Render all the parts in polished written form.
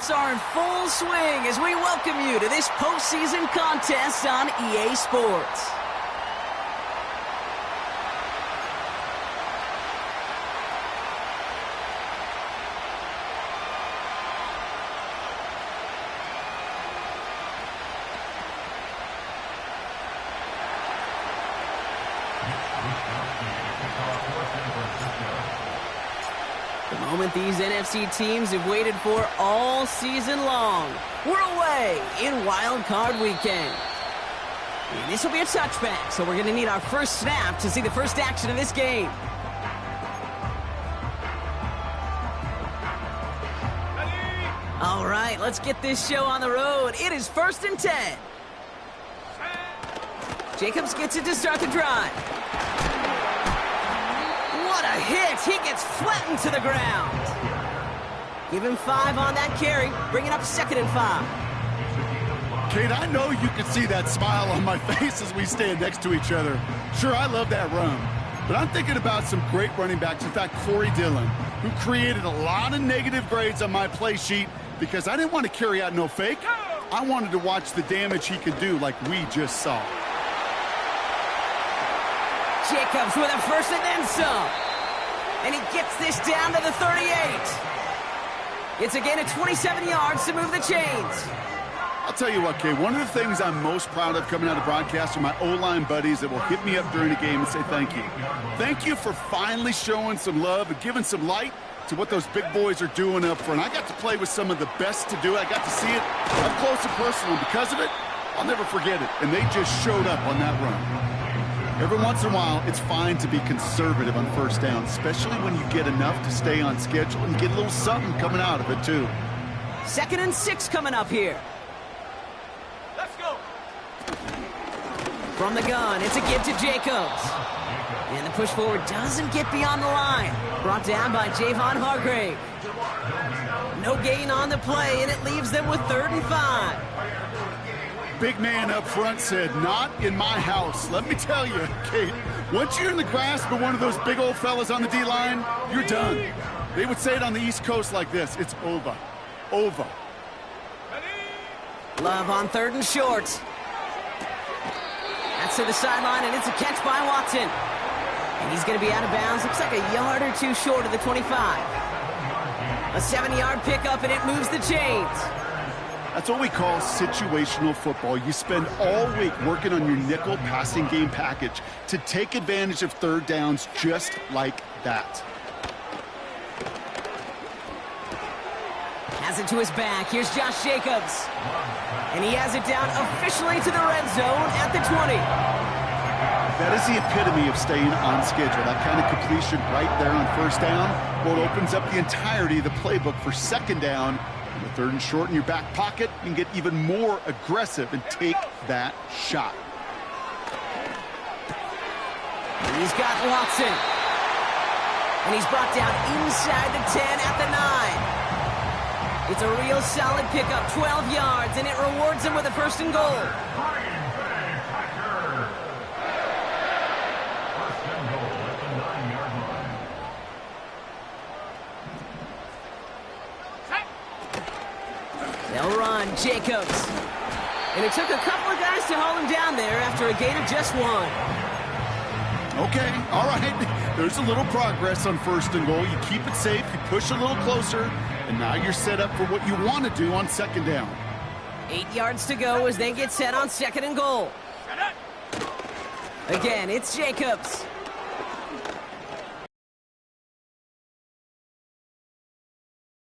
playoffs are in full swing as we welcome you to this postseason contest on EA Sports. The moment these NFC teams have waited for all season long. We're away in Wild Card Weekend. And this will be a touchback, so we're going to need our first snap to see the first action of this game. All right, let's get this show on the road. It is 1st and 10. Jacobs gets it to start the drive. What a hit! He gets flattened to the ground. Give him 5 on that carry. Bring it up 2nd and 5. Kate, I know you can see that smile on my face as we stand next to each other. Sure, I love that run. But I'm thinking about some great running backs. In fact, Corey Dillon, who created a lot of negative grades on my play sheet because I didn't want to carry out no fake. I wanted to watch the damage he could do like we just saw. Jacobs with a first and then some. And he gets this down to the 38. It's a gain of 27 yards to move the chains. I'll tell you what, Kay, one of the things I'm most proud of coming out of broadcast are my O-line buddies that will hit me up during a game and say thank you. Thank you for finally showing some love and giving some light to what those big boys are doing up front. I got to play with some of the best to do it. I got to see it up close and personal. Because of it, I'll never forget it. And they just showed up on that run. Every once in a while, it's fine to be conservative on first down, especially when you get enough to stay on schedule and get a little something coming out of it, too. 2nd and 6 coming up here. Let's go. From the gun, it's a give to Jacobs. And the push forward doesn't get beyond the line. Brought down by Javon Hargrave. No gain on the play, and it leaves them with 3rd and 5. Big man up front said, not in my house. Let me tell you, Kate, once you're in the grasp of one of those big old fellas on the D-line, you're done. They would say it on the East Coast like this, it's over. Over. Love on 3rd and short. That's to the sideline, and it's a catch by Watson. And he's going to be out of bounds. Looks like a yard or 2 short of the 25. A 7-yard pickup, and it moves the chains. That's what we call situational football. You spend all week working on your nickel passing game package to take advantage of 3rd downs just like that. Has it to his back. Here's Josh Jacobs. And he has it down officially to the red zone at the 20. That is the epitome of staying on schedule. That kind of completion right there on 1st down. Well, it opens up the entirety of the playbook for 2nd down. With 3rd and short in your back pocket, you can get even more aggressive and take that shot. He's got Watson. And he's brought down inside the 10 at the 9. It's a real solid pickup, 12 yards, and it rewards him with a 1st and goal. They'll run, Jacobs. And it took a couple of guys to hold him down there after a gain of just 1. Okay, all right. There's a little progress on 1st and goal. You keep it safe, you push a little closer, and now you're set up for what you want to do on 2nd down. 8 yards to go as they get set on 2nd and goal. Again, it's Jacobs.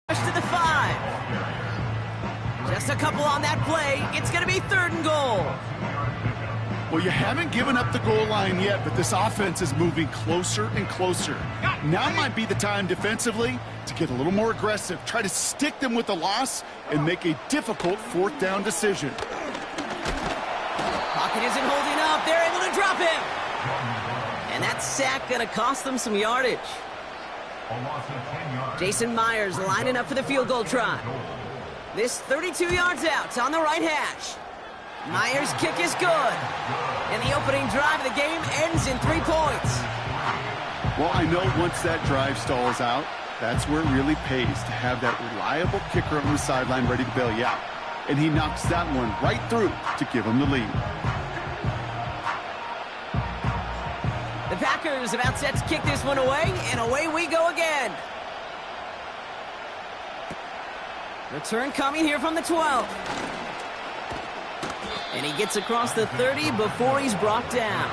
To the 5. Just a couple on that play. It's going to be 3rd and goal. Well, you haven't given up the goal line yet, but this offense is moving closer and closer. Now might be the time defensively to get a little more aggressive. Try to stick them with the loss and make a difficult 4th down decision. Pocket isn't holding up. They're able to drop him. And that sack going to cost them some yardage. Jason Myers lining up for the field goal try. This 32 yards out on the right hash. Myers' kick is good. And the opening drive of the game ends in 3 points. Well, I know once that drive stalls out, That's where it really pays to have that reliable kicker on the sideline ready to bail you out. And he knocks that one right through to give him the lead. The Packers about set to kick this one away, and away we go again. Return coming here from the 12. And he gets across the 30 before he's brought down.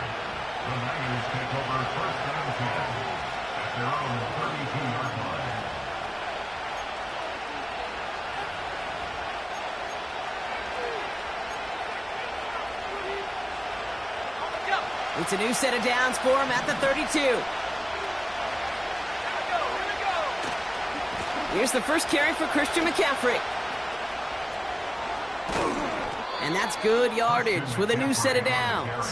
It's a new set of downs for him at the 32. Here's the first carry for Christian McCaffrey. And that's good yardage with a new set of downs.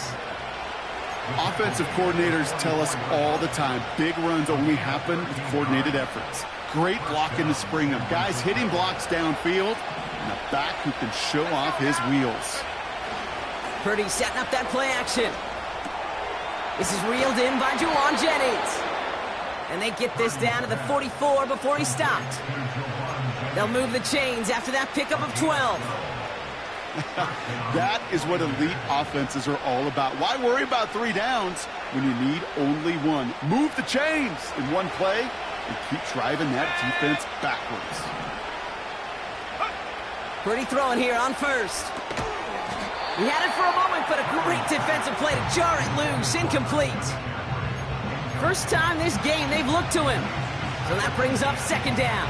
Offensive coordinators tell us all the time, big runs only happen with coordinated efforts. Great blocking to spring them. Guys hitting blocks downfield, and a back who can show off his wheels. Purdy setting up that play action. This is reeled in by Juwan Jennings. And they get this down to the 44 before he stopped. They'll move the chains after that pickup of 12. That is what elite offenses are all about. Why worry about 3 downs when you need only one? Move the chains in one play and keep driving that defense backwards. Purdy throwing here on first. He had it for a moment, but a great defensive play to jar it loose. Incomplete. First time this game they've looked to him. So that brings up second down.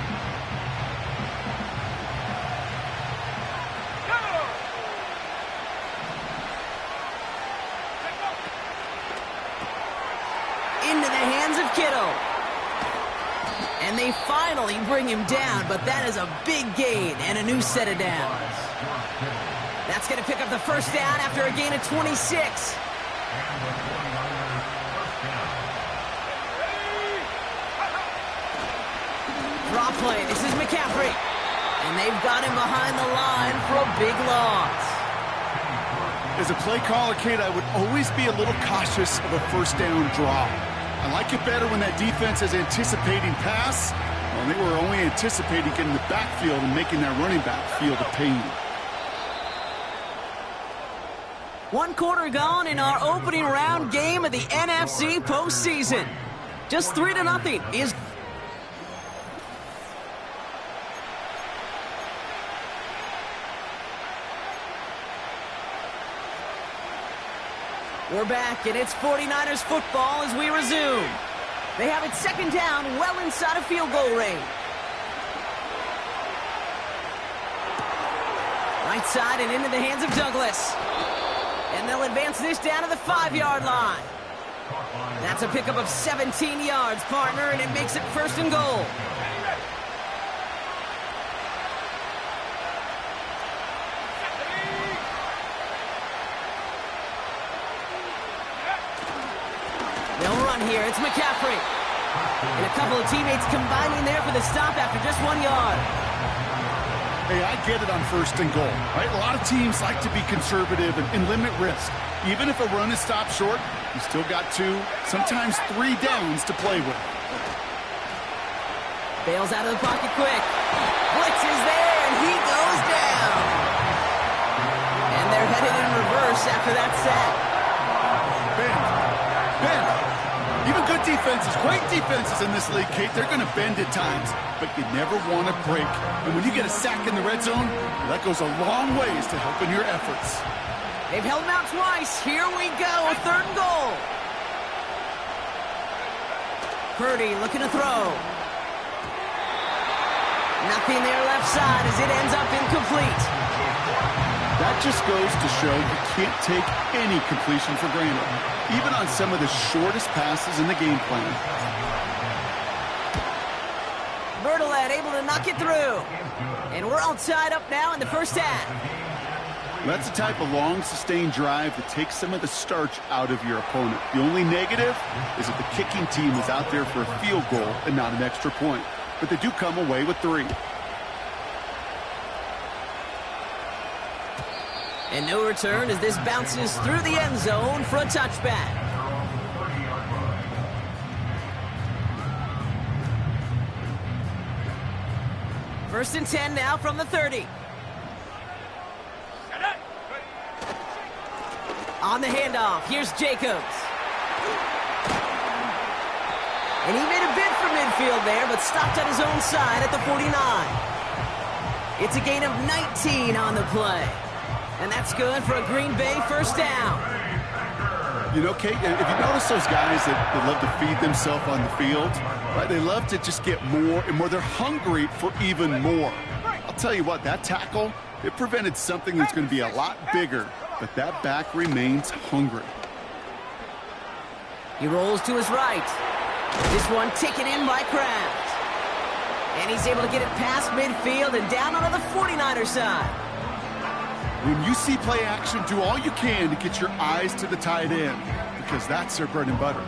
Into the hands of Kittle. And they finally bring him down, but that is a big gain and a new set of downs. That's going to pick up the first down after a gain of 26. Draw play. This is McCaffrey. And they've got him behind the line for a big loss. As a play caller, Kate, I would always be a little cautious of a first down draw. I like it better when that defense is anticipating pass. Well, they were only anticipating getting the backfield and making that running back feel the pain. 1 quarter gone in our opening round game of the NFC postseason. Just 3-0 is... We're back, and it's 49ers football as we resume. They have it second down, well inside of field goal range. Right side and into the hands of Douglas. And they'll advance this down to the 5-yard line. That's a pickup of 17 yards, partner, and it makes it first and goal. They'll run here. It's McCaffrey. And a couple of teammates combining there for the stop after just 1 yard. Hey, I get it on first and goal, right? A lot of teams like to be conservative and limit risk. Even if a run is stopped short, you still got 2, sometimes 3 downs to play with. Bails out of the pocket quick. Blitz is there, and he goes down. And they're headed in reverse after that set. Bend. Even good defenses, great defenses in this league, Kate, they're going to bend at times, but you never want to break. And when you get a sack in the red zone, that goes a long ways to helping your efforts. They've held him out twice. Here we go, third and goal. Purdy looking to throw. Nothing there left side as it ends up incomplete. That just goes to show you can't take any completion for granted, even on some of the shortest passes in the game plan. Bertolet able to knock it through. And we're all tied up now in the first half. That's the type of long, sustained drive that takes some of the starch out of your opponent. The only negative is that the kicking team is out there for a field goal and not an extra point. But they do come away with 3. And no return as this bounces through the end zone for a touchback. First and 10 now from the 30. On the handoff, here's Jacobs. And he made a bid for midfield there, but stopped on his own side at the 49. It's a gain of 19 on the play. And that's good for a Green Bay first down. You know, Kate, if you notice those guys that love to feed themselves on the field, right? They love to just get more and more. They're hungry for even more. I'll tell you what, that tackle, it prevented something that's going to be a lot bigger, but that back remains hungry. He rolls to his right. This one taken in by Kraft. And he's able to get it past midfield and down onto the 49er side. When you see play action, do all you can to get your eyes to the tight end, because that's their bread and butter.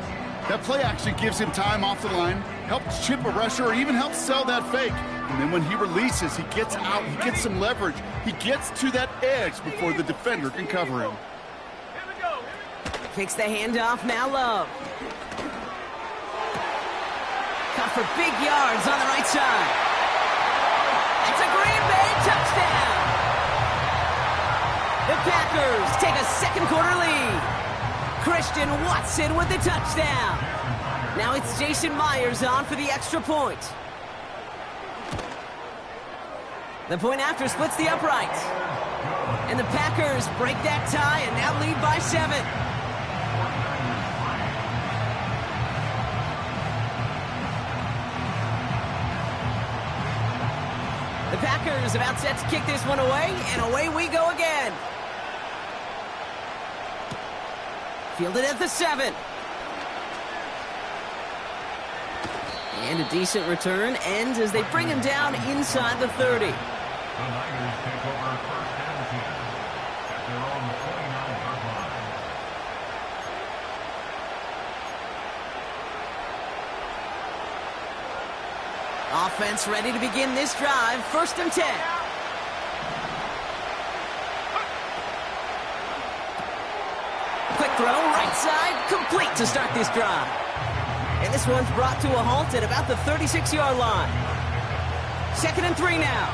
That play action gives him time off the line, helps chip a rusher, or even helps sell that fake. And then when he releases, he gets out, he gets some leverage. He gets to that edge before the defender can cover him. Kicks the handoff, now Love. Cut for big yards on the right side. It's a Green Bay touchdown. The Packers take a second quarter lead. Christian Watson with the touchdown. Now it's Jason Myers on for the extra point. The point after splits the uprights. And the Packers break that tie and now lead by 7. The Packers about set to kick this one away, and away we go again. Fielded at the 7. And a decent return ends as they bring him down inside the 30. The Niners take over first and 10 at their own 49-yard line. Offense ready to begin this drive. First and 10. Quick throw, right side, complete to start this drive. And this one's brought to a halt at about the 36-yard line. Second and 3 now.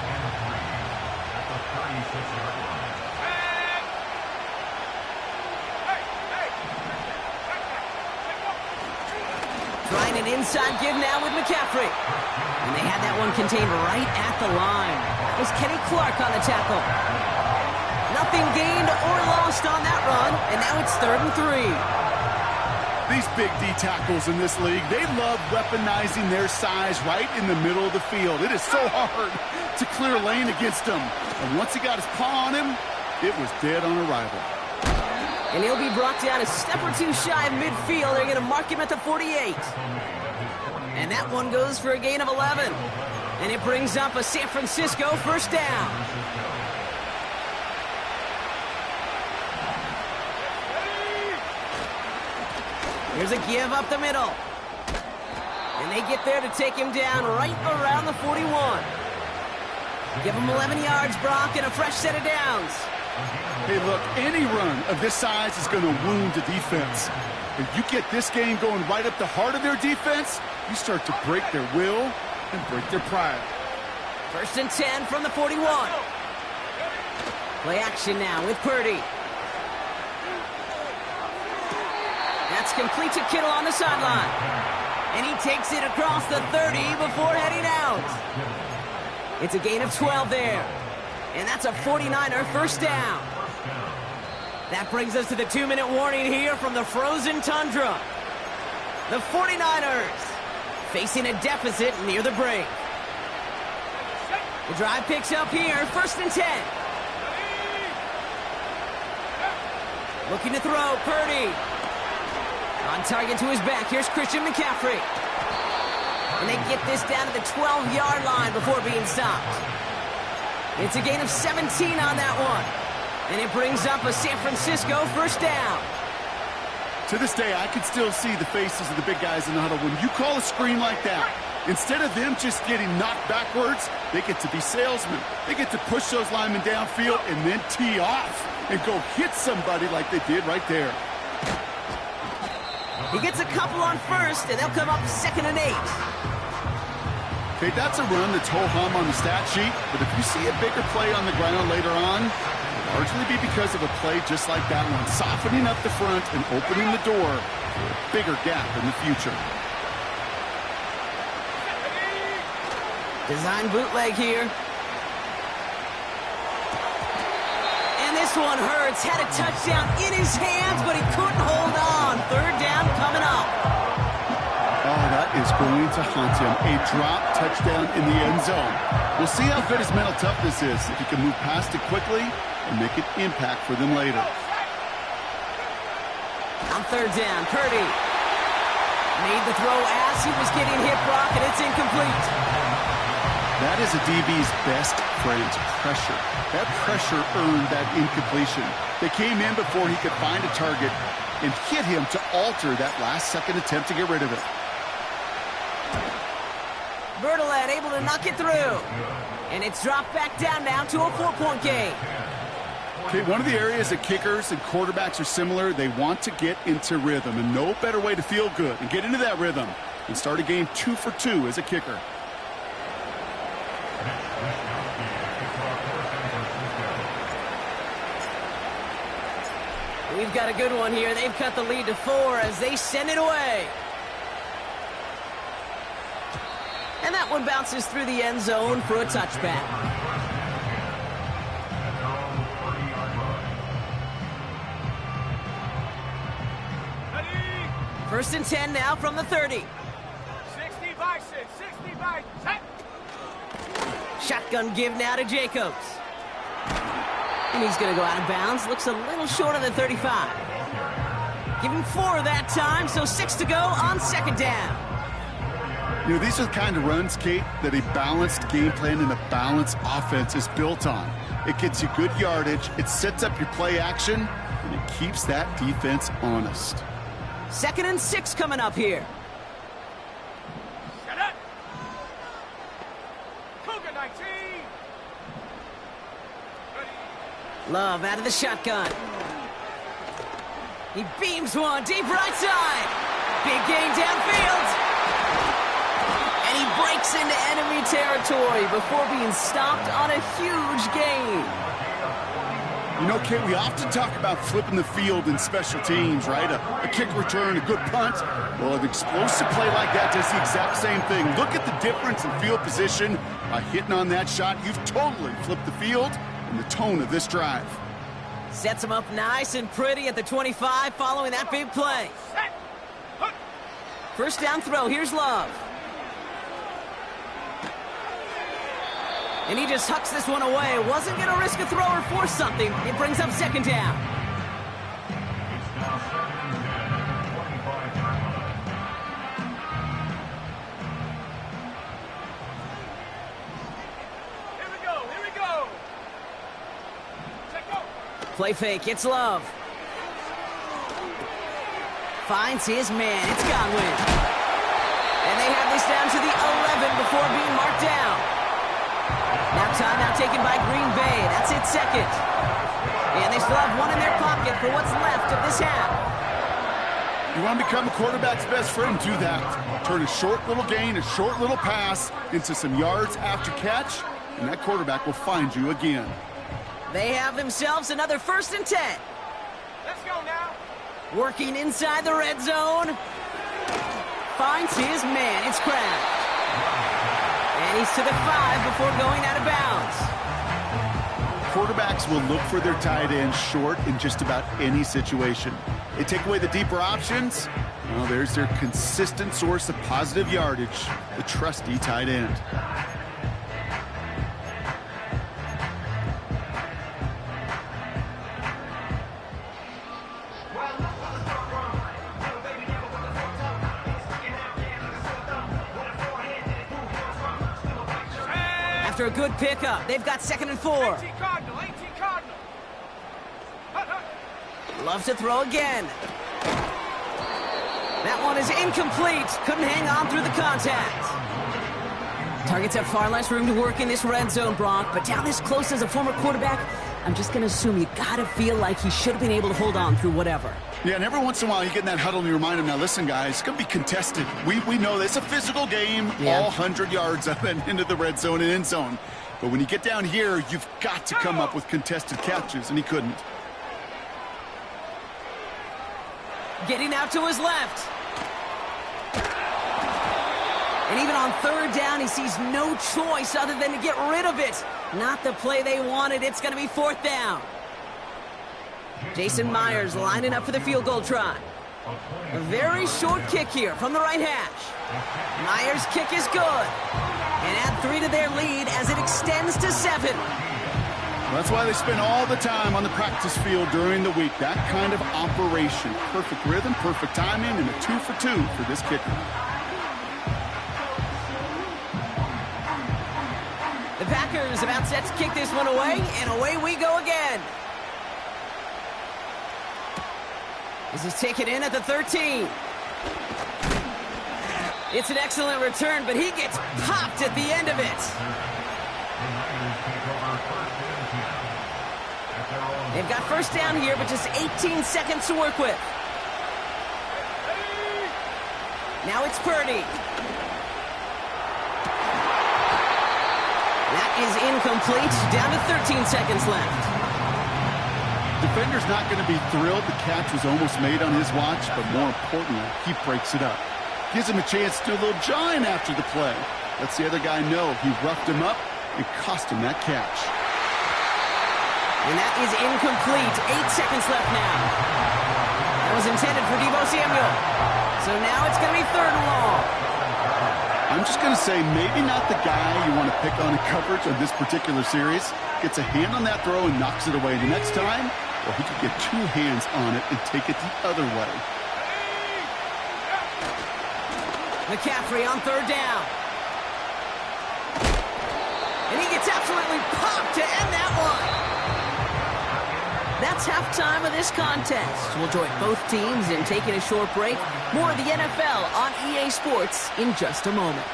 Trying an inside give now with McCaffrey. And they had that one contained right at the line. That was Kenny Clark on the tackle. Nothing gained or lost on that run, and now it's 3rd and 3. These big D tackles in this league, they love weaponizing their size right in the middle of the field. It is so hard to clear lane against him. And once he got his paw on him, it was dead on arrival. And he'll be brought down a step or two shy of midfield. They're going to mark him at the 48. And that one goes for a gain of 11. And it brings up a San Francisco first down. Here's a give up the middle. And they get there to take him down right around the 41. Give him 11 yards, Brock, and a fresh set of downs. Hey, look, any run of this size is going to wound the defense. If you get this game going right up the heart of their defense, you start to break their will and break their pride. First and 10 from the 41. Play action now with Purdy. That's complete to Kittle on the sideline. And he takes it across the 30 before heading out. It's a gain of 12 there. And that's a 49er first down. That brings us to the 2-minute warning here from the frozen tundra. The 49ers facing a deficit near the break. The drive picks up here, first and 10. Looking to throw, Purdy. On target to his back, here's Christian McCaffrey. And they get this down to the 12-yard line before being stopped. It's a gain of 17 on that one. And it brings up a San Francisco first down. To this day, I can still see the faces of the big guys in the huddle. When you call a screen like that, instead of them just getting knocked backwards, they get to be salesmen. They get to push those linemen downfield and then tee off and go hit somebody like they did right there. He gets a couple on first, and they'll come up 2nd and 8. Okay, that's a run that's ho-hum on the stat sheet, but if you see a bigger play on the ground later on, it'll largely be because of a play just like that one, softening up the front and opening the door for a bigger gap in the future. Design bootleg here. And this one hurts. Had a touchdown in his hands, but he couldn't hold on. Third down coming up. Oh, that is going to haunt him. A drop touchdown in the end zone. We'll see how good his mental toughness is, if he can move past it quickly and make an impact for them later. On third down, Purdy made the throw as he was getting hit, Brock, and it's incomplete. That is a DB's best friend, pressure. That pressure earned that incompletion. They came in before he could find a target and hit him to alter that last-second attempt to get rid of it. Bertolet able to knock it through. And it's dropped back down now to a 4-point game. Okay, one of the areas that kickers and quarterbacks are similar, they want to get into rhythm, and no better way to feel good and get into that rhythm and start a game 2 for 2 as a kicker. We've got a good one here. They've cut the lead to 4 as they send it away. And that one bounces through the end zone for a touchback. First and 10 now from the 30. 60 by 6, 60 by 10. Shotgun give now to Jacobs. And he's going to go out of bounds. Looks a little short of the 35. Give him 4 that time, so 6 to go on second down. You know, these are the kind of runs, Kate, that a balanced game plan and a balanced offense is built on. It gets you good yardage, it sets up your play action, and it keeps that defense honest. Second and 6 coming up here. Set it. Cougar 19. Love out of the shotgun. He beams one deep right side. Big gain downfield. And he breaks into enemy territory before being stopped on a huge gain. You know, Kate, we often talk about flipping the field in special teams, right? A kick return, a good punt. Well, an explosive play like that does the exact same thing. Look at the difference in field position. By hitting on that shot, you've totally flipped the field and the tone of this drive. Sets him up nice and pretty at the 25 following that big play. First down throw, here's Love. And he just hucks this one away. Wasn't going to risk a throw or force something. It brings up second down. It's now 2nd and 10, 25-yard line. Here we go, here we go. Check go. Play fake, it's Love. Finds his man, it's Godwin. And they have this down to the 11 before being marked down. Now timeout taken by Green Bay. That's its second. And they still have one in their pocket for what's left of this half. You want to become a quarterback's best friend? Do that. Turn a short little gain, a short little pass into some yards after catch, and that quarterback will find you again. They have themselves another first and 10. Let's go now. Working inside the red zone. Finds his man. It's Kraft. And he's to the 5 before going out of bounds. Quarterbacks will look for their tight end short in just about any situation. They take away the deeper options. Well, there's their consistent source of positive yardage, the trusty tight end. After a good pickup, they've got second and 4. 18 Cardinal, 18 Cardinal. Hut, hut. Love to throw again. That one is incomplete. Couldn't hang on through the contact. Targets have far less room to work in this red zone, Brock, but down this close as a former quarterback, I'm just going to assume you got to feel like he should have been able to hold on through whatever. Yeah, and every once in a while you get in that huddle and you remind him, now listen, guys, it's going to be contested. We know this. It's a physical game, all 100 yards up and into the red zone and end zone. But when you get down here, you've got to come up with contested catches, and he couldn't. Getting out to his left. And even on third down, he sees no choice other than to get rid of it. Not the play they wanted. It's going to be fourth down. Jason Myers lining up for the field goal try. A very short kick here from the right hash. Myers' kick is good. And add 3 to their lead as it extends to 7. Well, that's why they spend all the time on the practice field during the week. That kind of operation. Perfect rhythm, perfect timing, and a 2 for 2 for this kicker. The Packers about set to kick this one away, and away we go again. This is taken in at the 13. It's an excellent return, but he gets popped at the end of it. They've got first down here, but just 18 seconds to work with. Now it's Purdy. That is incomplete. Down to 13 seconds left. Defender's not going to be thrilled. The catch was almost made on his watch, but more importantly, he breaks it up. Gives him a chance to do a little jawing after the play. Lets the other guy know he roughed him up and cost him that catch. And that is incomplete. 8 seconds left now. That was intended for Deebo Samuel. So now it's going to be third and long. I'm just going to say maybe not the guy you want to pick on in coverage on this particular series. Gets a hand on that throw and knocks it away. The next time, well, he could get 2 hands on it and take it the other way. McCaffrey on third down. And he gets absolutely popped to end that one. That's halftime of this contest. We'll join both teams in taking a short break. More of the NFL on EA Sports in just a moment.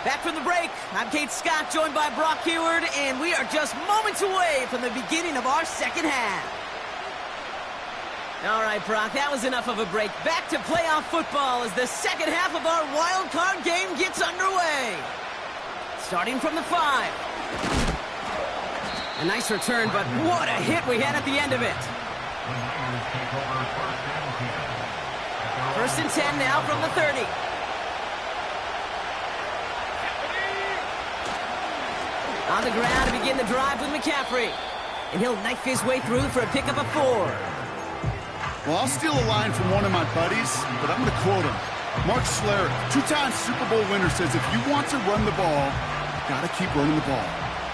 Back from the break, I'm Kate Scott, joined by Brock Huard, and we are just moments away from the beginning of our second half. All right, Brock, that was enough of a break. Back to playoff football as the second half of our wild card game gets underway. Starting from the 5. A nice return, but what a hit we had at the end of it. First and 10 now from the 30. On the ground to begin the drive with McCaffrey. And he'll knife his way through for a pickup of 4. Well, I'll steal a line from one of my buddies, but I'm going to quote him. Mark Schlereth, 2-time Super Bowl winner, says if you want to run the ball, you got to keep running the ball.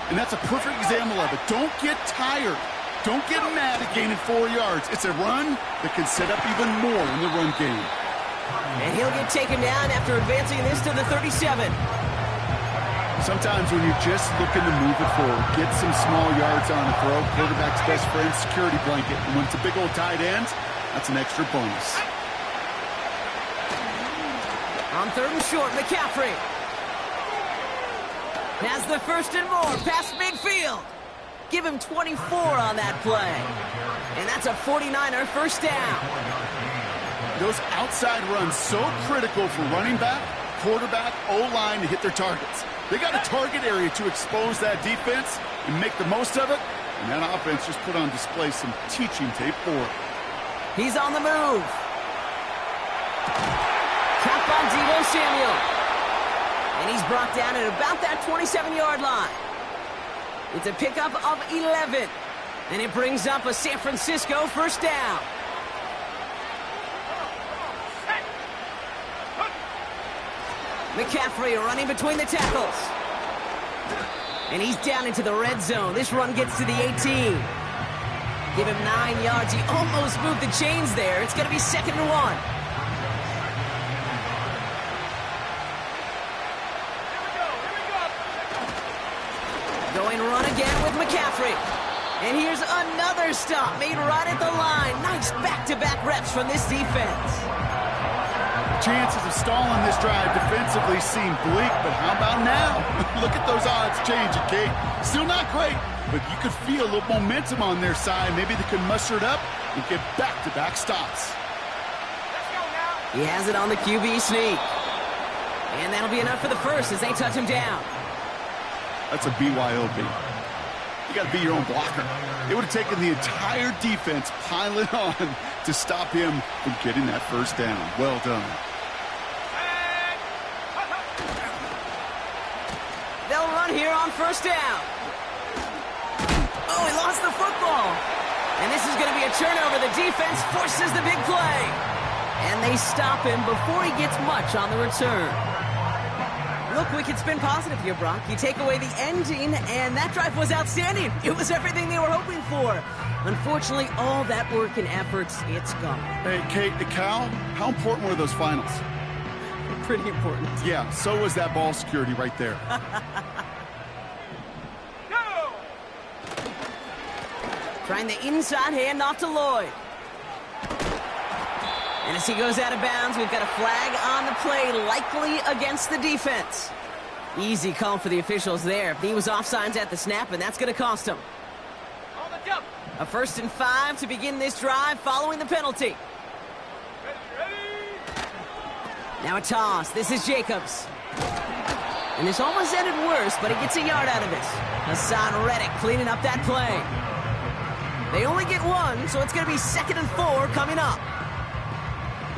And that's a perfect example of it. Don't get tired. Don't get mad at gaining 4 yards. It's a run that can set up even more in the run game. And he'll get taken down after advancing this to the 37. Sometimes when you're just looking to move it forward, get some small yards on a throw, quarterback's best friend, security blanket. And when it's a big old tight end, that's an extra bonus. On third and short, McCaffrey has the first and more past midfield. Give him 24 on that play. And that's a 49er first down. Those outside runs so critical for running back, quarterback, O-line to hit their targets. They got a target area to expose that defense and make the most of it. And that offense just put on display some teaching tape for it. He's on the move. Tap on Deebo Samuel. And he's brought down at about that 27-yard line. It's a pickup of 11. And it brings up a San Francisco first down. McCaffrey running between the tackles. And he's down into the red zone. This run gets to the 18. Give him 9 yards. He almost moved the chains there. It's going to be 2nd and 1. And run again with McCaffrey. And here's another stop made right at the line. Nice back-to-back reps from this defense. Chances of stalling this drive defensively seem bleak, but how about now? Look at those odds changing, Kate. Still not great, but you could feel a little momentum on their side. Maybe they could muster it up and get back-to-back stops. Let's go now. He has it on the QB sneak. And that'll be enough for the first as they touch him down. That's a BYOB. You got to be your own blocker. It would have taken the entire defense piling on to stop him from getting that first down. Well done. They'll run here on first down. Oh, he lost the football. And this is going to be a turnover. The defense forces the big play. And they stop him before he gets much on the return. Look, we can spin positive here, Brock. You take away the ending, and that drive was outstanding. It was everything they were hoping for. Unfortunately, all that work and efforts, it's gone. Hey, Kate, Cal, how important were those finals? Pretty important. Yeah, so was that ball security right there. Go! Trying the inside handoff to Lloyd. And as he goes out of bounds, we've got a flag on the play, likely against the defense. Easy call for the officials there. He was offsides at the snap, and that's going to cost him. On the jump. A 1st and 5 to begin this drive following the penalty. Ready. Now a toss. This is Jacobs. And this almost ended worse, but he gets a yard out of it. Hassan Reddick cleaning up that play. They only get one, so it's going to be 2nd and 4 coming up.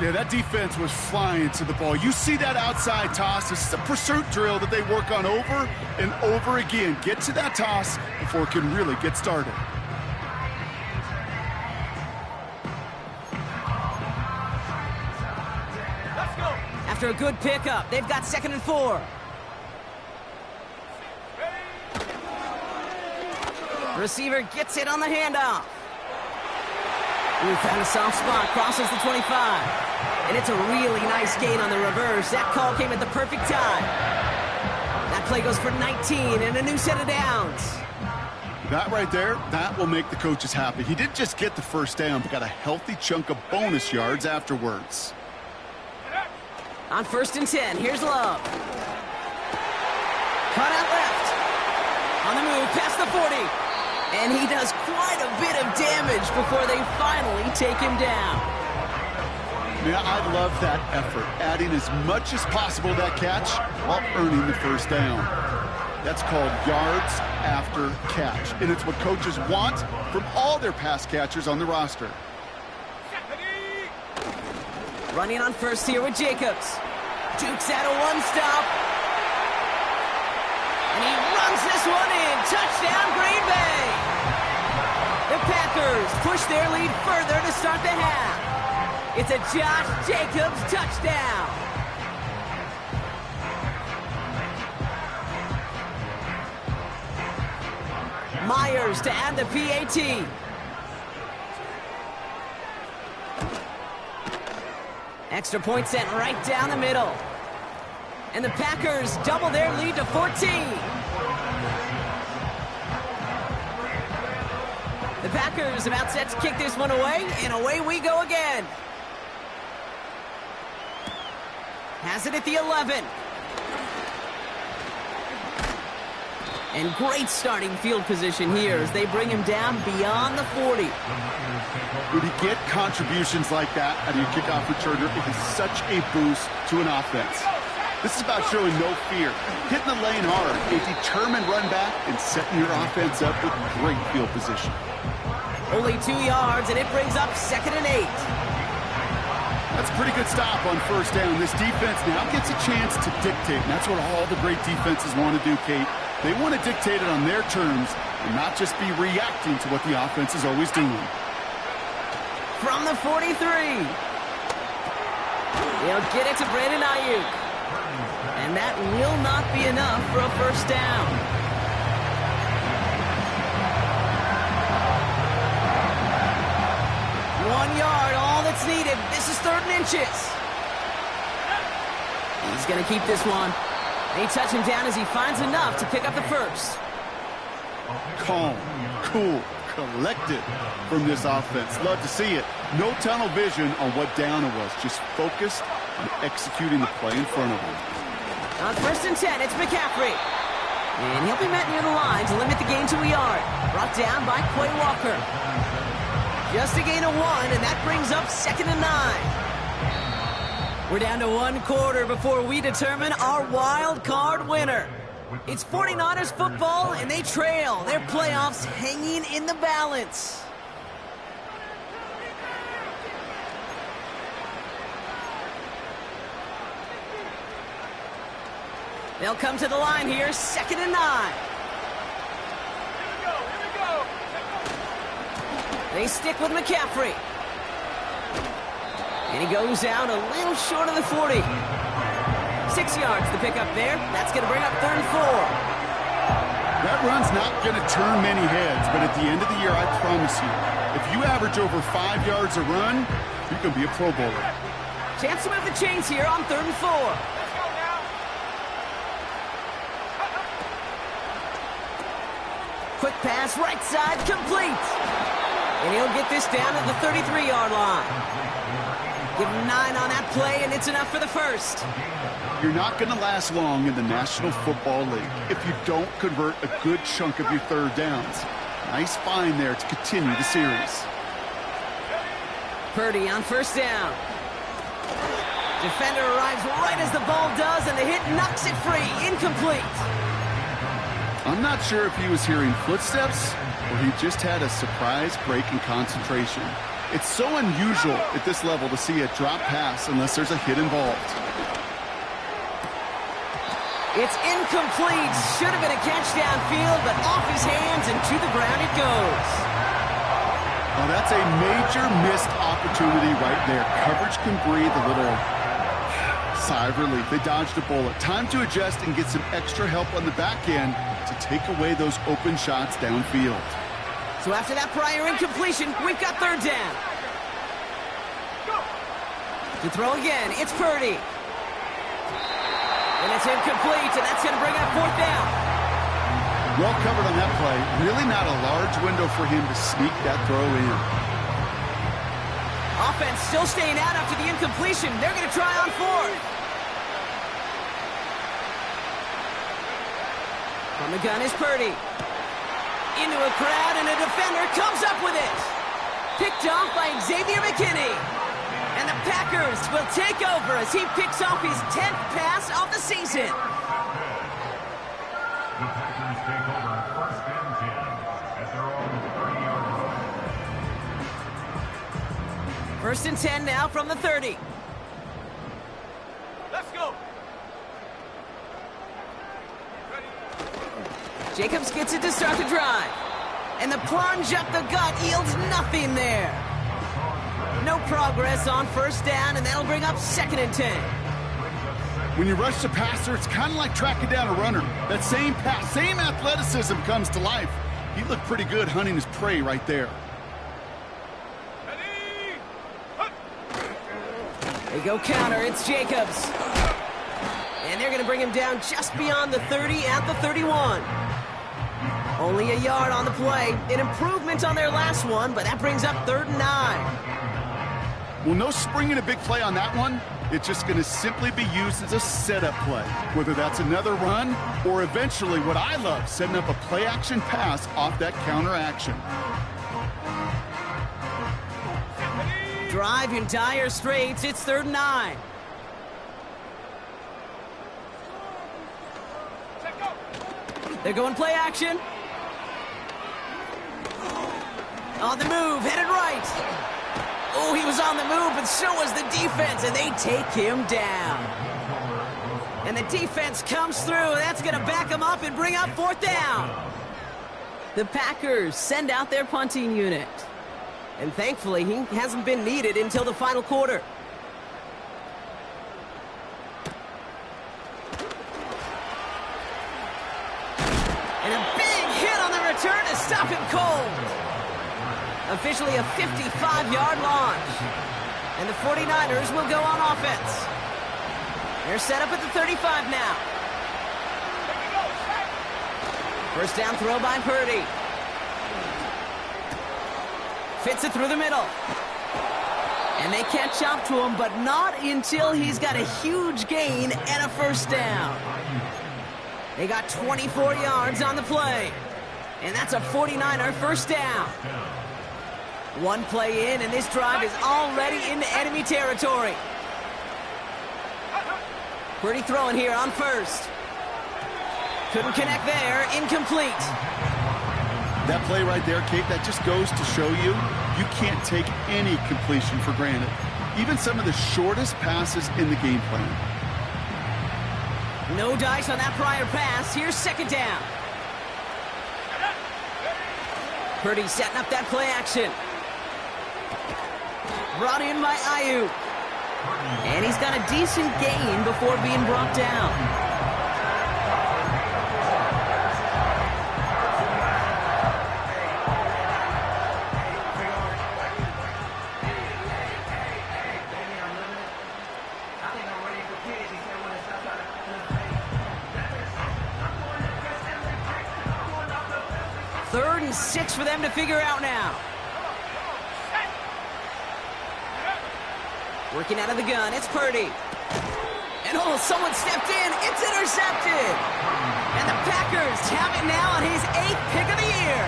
Yeah, that defense was flying to the ball. You see that outside toss. This is a pursuit drill that they work on over and over again. Get to that toss before it can really get started. Let's go. After a good pickup, they've got 2nd and 4. Receiver gets it on the handoff. Ooh, found a soft spot, crosses the 25. And it's a really nice gain on the reverse. That call came at the perfect time. That play goes for 19 and a new set of downs. That right there, that will make the coaches happy. He didn't just get the first down, but got a healthy chunk of bonus yards afterwards. On 1st and 10, here's Love. Cut out left. On the move, past the 40. And he does quite a bit of damage before they finally take him down. Yeah, I love that effort, adding as much as possible to that catch while earning the first down. That's called yards after catch, and it's what coaches want from all their pass catchers on the roster. Running on first here with Jacobs. Dukes out a one-stop. And he runs this one in. Touchdown, Green Bay. The Packers push their lead further to start the half. It's a Josh Jacobs touchdown. Myers to add the PAT. Extra point sent right down the middle. And the Packers double their lead to 14. The Packers about set to kick this one away, and away we go again. Has it at the 11. And great starting field position here as they bring him down beyond the 40. When you get contributions like that out of your kickoff returner, it is such a boost to an offense. This is about showing no fear, hitting the lane hard, a determined run back, and setting your offense up with great field position. Only 2 yards, and it brings up 2nd and 8. That's a pretty good stop on first down. This defense now gets a chance to dictate, and that's what all the great defenses want to do, Kate. They want to dictate it on their terms and not just be reacting to what the offense is always doing. From the 43. He'll get it to Brandon Ayuk. And that will not be enough for a first down. One yard, all that's needed. This is 3rd and inches. He's going to keep this one. They touch him down as he finds enough to pick up the first. calm, cool, collected from this offense. Love to see it. No tunnel vision on what down it was. Just focused on executing the play in front of him. On 1st and 10, it's McCaffrey. And he'll be met near the line to limit the gain to a yard. Brought down by Quay Walker. Just a gain of 1, and that brings up 2nd and 9. We're down to 1 quarter before we determine our wild card winner. It's 49ers football, and they trail. Their playoffs hanging in the balance. They'll come to the line here, 2nd and 9. Here we go. They stick with McCaffrey. And he goes out a little short of the 40. 6 yards to pick up there. That's going to bring up 3rd and 4. That run's not going to turn many heads, but at the end of the year, I promise you, if you average over 5 yards a run, you're going to be a Pro Bowler. Chance to move the chains here on 3rd and 4. Quick pass, right side, complete. And he'll get this down at the 33-yard line. Give him 9 on that play, and it's enough for the first. You're not going to last long in the National Football League if you don't convert a good chunk of your third downs. Nice find there to continue the series. Purdy on 1st down. Defender arrives right as the ball does, and the hit knocks it free. Incomplete. I'm not sure if he was hearing footsteps or he just had a surprise break in concentration. It's so unusual at this level to see a drop pass unless there's a hit involved. It's incomplete. Should have been a catch downfield, but off his hands and to the ground it goes. Oh, that's a major missed opportunity right there. Coverage can breathe a little sigh of relief. They dodged a bullet. Time to adjust and get some extra help on the back end to take away those open shots downfield. So after that prior incompletion, we've got 3rd down. To throw again, it's Purdy. And it's incomplete, and that's going to bring up 4th down. Well covered on that play. Really not a large window for him to sneak that throw in. Offense still staying out after the incompletion. They're going to try on 4th. From the gun is Purdy. Into a crowd, and a defender comes up with it. Picked off by Xavier McKinney. And the Packers will take over as he picks off his 10th pass of the season. The Packers take over 1st and 10 at their own 30-yard line. 1st and 10 now from the 30. Let's go. Jacobs gets it to start the drive. And the plunge up the gut yields nothing there. No progress on 1st down, and that'll bring up 2nd and 10. When you rush the passer, it's kind of like tracking down a runner. That same pass, same athleticism comes to life. He looked pretty good hunting his prey right there. They go counter, it's Jacobs. And they're going to bring him down just beyond the 30 at the 31. Only a yard on the play. An improvement on their last one, but that brings up 3rd and 9. Well, no springing a big play on that one. It's just going to simply be used as a setup play, whether that's another run or eventually what I love, setting up a play-action pass off that counter action. Drive in dire straits. It's 3rd and 9. They're going play action. On the move, headed right. Oh, he was on the move, but so was the defense, and they take him down. And the defense comes through. That's going to back him up and bring up 4th down. The Packers send out their punting unit. And thankfully, he hasn't been needed until the final quarter. And a big hit on the return to stop him cold. Officially a 55-yard launch. And the 49ers will go on offense. They're set up at the 35 now. First down throw by Purdy. Fits it through the middle. And they catch up to him, but not until he's got a huge gain and a first down. They got 24 yards on the play. And that's a 49er first down. One play in, and this drive is already into enemy territory. Purdy throwing here on first. Couldn't connect there. Incomplete. That play right there, Kate, that just goes to show you can't take any completion for granted. Even some of the shortest passes in the game plan. No dice on that prior pass. Here's second down. Purdy setting up that play action. Brought in by Aiyuk. And he's got a decent gain before being brought down. Third and 6 for them to figure out now. Working out of the gun, it's Purdy. And oh, someone stepped in. It's intercepted. And the Packers have it now on his 8th pick of the year.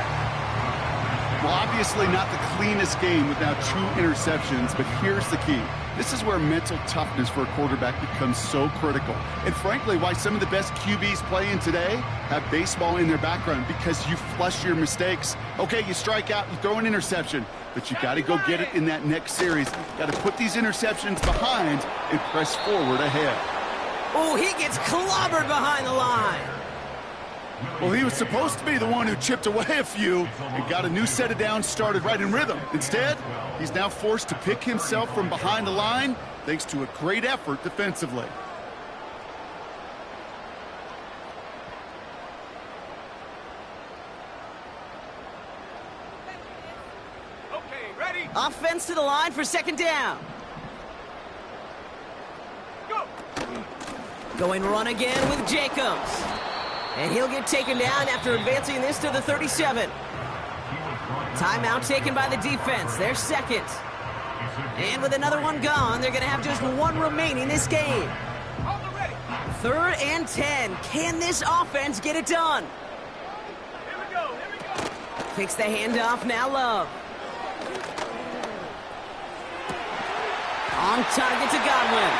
Well, obviously not the cleanest game with now 2 interceptions, but here's the key. This is where mental toughness for a quarterback becomes so critical. And frankly, why some of the best QBs playing today have baseball in their background, because you flush your mistakes. Okay, you strike out, you throw an interception, but you got to go get it in that next series. Got to put these interceptions behind and press forward ahead. Oh, he gets clobbered behind the line. Well, he was supposed to be the one who chipped away a few and got a new set of downs started right in rhythm. Instead, he's now forced to pick himself from behind the line thanks to a great effort defensively. Okay, ready? Offense to the line for second down. Go! Going run again with Jacobs. And he'll get taken down after advancing this to the 37. Timeout taken by the defense. Their second. And with another one gone, they're going to have just one remaining this game. Third and 10. Can this offense get it done? Here we go, here we go. Kicks the handoff, now Love. On target to Godwin.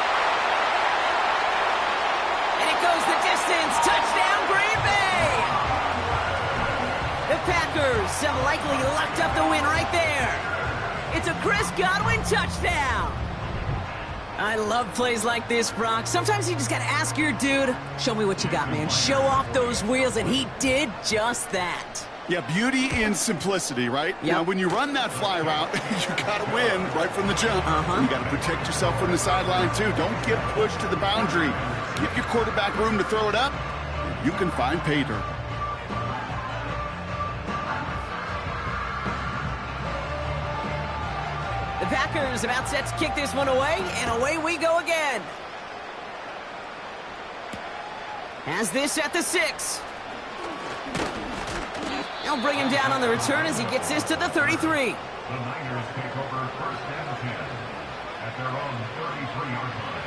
And it goes the distance. Touchdown, Green Bay! The Packers have likely locked up the win right there. It's a Chris Godwin touchdown. I love plays like this, Brock. Sometimes you just got to ask your dude, show me what you got, man. Show off those wheels, and he did just that. Yeah, beauty in simplicity, right? Yep. Now, when you run that fly route, you got to win right from the jump. You got to protect yourself from the sideline, too. Don't get pushed to the boundary. Give your quarterback room to throw it up. You can find pay dirt. The Packers about set to kick this one away, and away we go again. Has this at the 6. They'll bring him down on the return as he gets this to the 33. The Niners take over first and 10 at their own 33-yard line.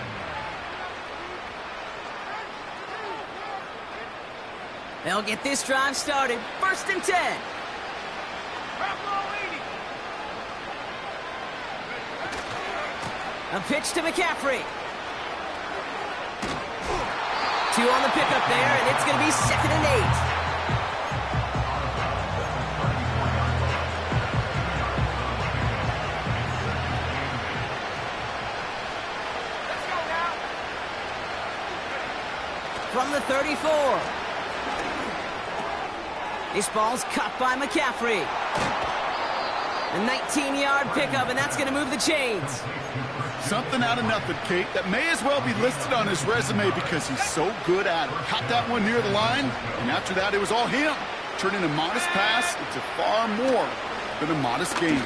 They'll get this drive started. First and 10. A pitch to McCaffrey. 2 on the pickup there, and it's going to be 2nd and 8. From the 34. This ball's cut by McCaffrey. A 19-yard pickup, and that's going to move the chains. Something out of nothing, Kate, that may as well be listed on his resume because he's so good at it. Caught that one near the line, and after that, it was all him. Turning a modest pass into far more than a modest game.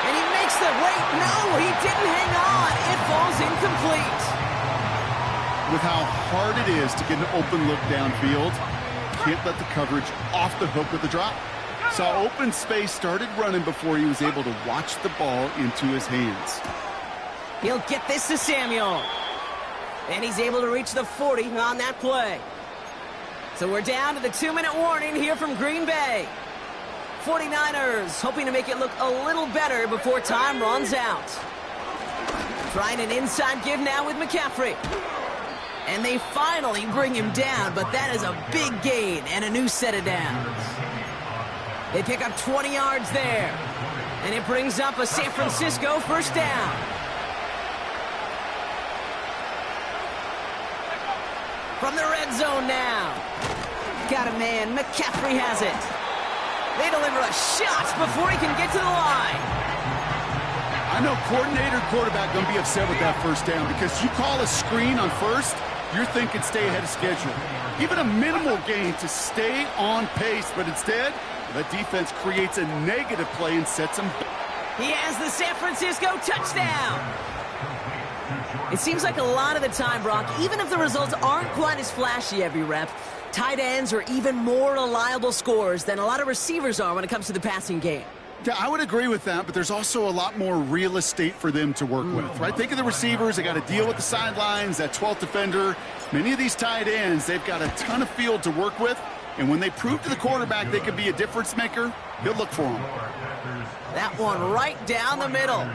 And he makes the wait. No, he didn't hang on. It falls incomplete. with how hard it is to get an open look downfield. Can't let the coverage off the hook with the drop. Saw open space, started running before he was able to watch the ball into his hands. He'll get this to Samuel. And he's able to reach the 40 on that play. So we're down to the 2-minute warning here from Green Bay. 49ers hoping to make it look a little better before time runs out. Trying an inside give now with McCaffrey. And they finally bring him down, but that is a big gain and a new set of downs. They pick up 20 yards there. And it brings up a San Francisco first down. From the red zone now. Got a man. McCaffrey has it. They deliver a shot before he can get to the line. I know coordinator and quarterback going to be upset with that first down because you call a screen on first, you're thinking stay ahead of schedule. Even a minimal gain to stay on pace, but instead, the defense creates a negative play and sets him back. He has the San Francisco touchdown. It seems like a lot of the time, Brock, even if the results aren't quite as flashy every rep, tight ends are even more reliable scorers than a lot of receivers are when it comes to the passing game. Yeah, I would agree with that, but there's also a lot more real estate for them to work with, right? Think of the receivers. They got to deal with the sidelines, that 12th defender. Many of these tight ends, they've got a ton of field to work with, and when they prove to the quarterback they can be a difference maker, he'll look for them. That one right down the middle.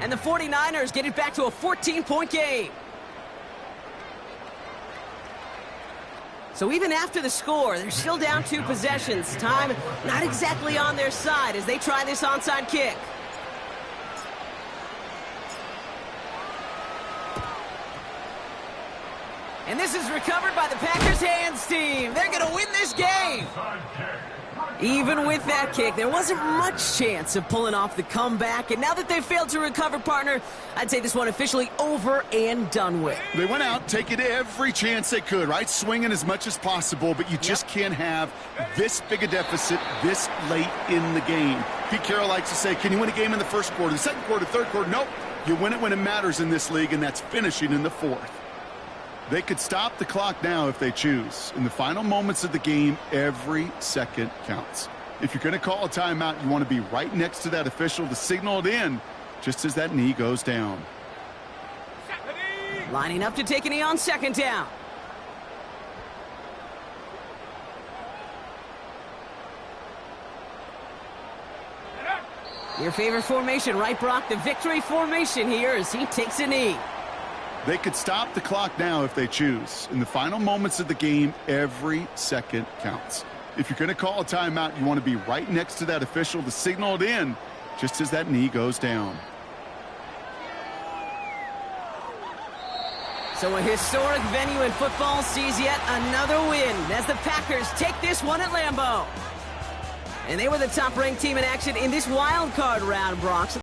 And the 49ers get it back to a 14-point game. So even after the score, they're still down 2 possessions. Time not exactly on their side as they try this onside kick. And this is recovered by the Packers hands team. They're going to win this game. Even with that kick, there wasn't much chance of pulling off the comeback. And now that they've failed to recover, partner, I'd say this one officially over and done with. They went out taking every chance they could, right? Swinging as much as possible, but you just can't have this big a deficit this late in the game. Pete Carroll likes to say, can you win a game in the first quarter, the second quarter, third quarter? Nope. You win it when it matters in this league, and that's finishing in the fourth. They could stop the clock now if they choose. In the final moments of the game, every second counts. If you're going to call a timeout, you want to be right next to that official to signal it in just as that knee goes down. Lining up to take a knee on second down. Your favorite formation, right, Brock? The victory formation here as he takes a knee. They could stop the clock now if they choose. In the final moments of the game, every second counts. If you're going to call a timeout, you want to be right next to that official to signal it in just as that knee goes down. So a historic venue in football sees yet another win as the Packers take this one at Lambeau. And they were the top-ranked team in action in this wild card round, Brock.